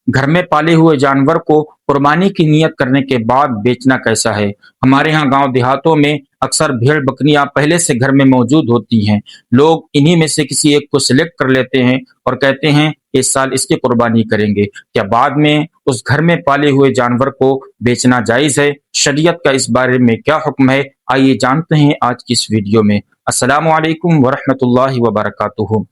घर में पाले हुए जानवर को कुर्बानी की नियत करने के बाद बेचना कैसा है। हमारे यहाँ गांव देहातों में अक्सर भेड़ बकरियां पहले से घर में मौजूद होती हैं। लोग इन्हीं में से किसी एक को सिलेक्ट कर लेते हैं और कहते हैं इस साल इसकी कुर्बानी करेंगे। क्या बाद में उस घर में पाले हुए जानवर को बेचना जायज है? शरीयत का इस बारे में क्या हुक्म है, आइए जानते हैं आज की इस वीडियो में। अस्सलामु अलैकुम वरहमतुल्लाहि वबरकातुहू।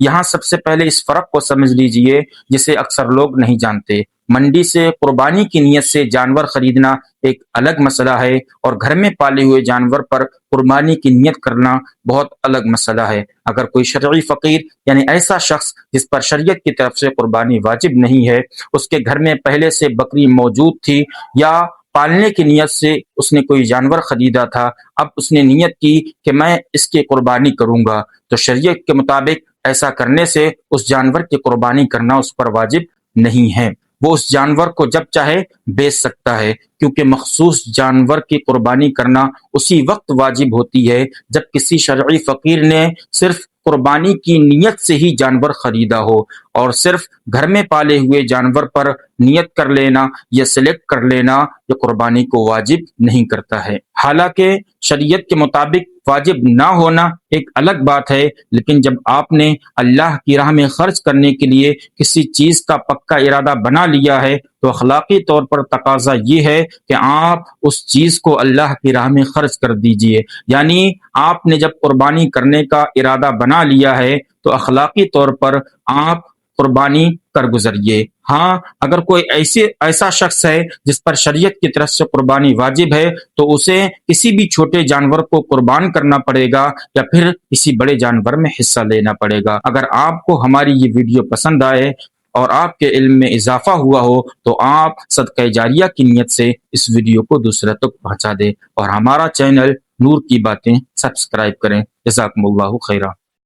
यहाँ सबसे पहले इस फर्क को समझ लीजिए जिसे अक्सर लोग नहीं जानते। मंडी से कुर्बानी की नीयत से जानवर खरीदना एक अलग मसला है और घर में पाले हुए जानवर पर कुर्बानी की नियत करना बहुत अलग मसला है। अगर कोई शरई फकीर यानी ऐसा शख्स जिस पर शरीयत की तरफ से कुर्बानी वाजिब नहीं है, उसके घर में पहले से बकरी मौजूद थी या पालने की नियत से उसने कोई जानवर खरीदा था, अब उसने नियत की कि मैं इसकी कुर्बानी करूंगा, तो शरीयत के मुताबिक ऐसा करने से उस जानवर की कुर्बानी करना उस पर वाजिब नहीं है। वो उस जानवर को जब चाहे बेच सकता है, क्योंकि मखसूस जानवर की कुर्बानी करना उसी वक्त वाजिब होती है जब किसी शरई फकीर ने सिर्फ कुर्बानी की नियत से ही जानवर खरीदा हो, और सिर्फ घर में पाले हुए जानवर पर नियत कर लेना या सिलेक्ट कर लेना या कुर्बानी को वाजिब नहीं करता है। हालांकि शरीयत के मुताबिक वाजिब ना होना एक अलग बात है, लेकिन जब आपने अल्लाह की राह में खर्च करने के लिए किसी चीज का पक्का इरादा बना लिया है, तो अखलाकी तौर पर तकाजा ये है कि आप उस चीज को अल्लाह की राह में खर्च कर दीजिए। यानी आपने जब कुर्बानी करने का इरादा बना लिया है तो अखलाकी तौर पर आप कुर्बानी कर गुजरिए। हाँ, अगर कोई ऐसा शख्स है जिस पर शरीयत की तरफ से कुर्बानी वाजिब है, तो उसे किसी भी छोटे जानवर को कुर्बान करना पड़ेगा या फिर किसी बड़े जानवर में हिस्सा लेना पड़ेगा। अगर आपको हमारी ये वीडियो पसंद आए और आपके इल्म में इजाफा हुआ हो, तो आप सदका जारिया की नियत से इस वीडियो को दूसरे तक पहुंचा दें और हमारा चैनल नूर की बातें सब्सक्राइब करें। जज़ाकुमुल्लाहु खैरा।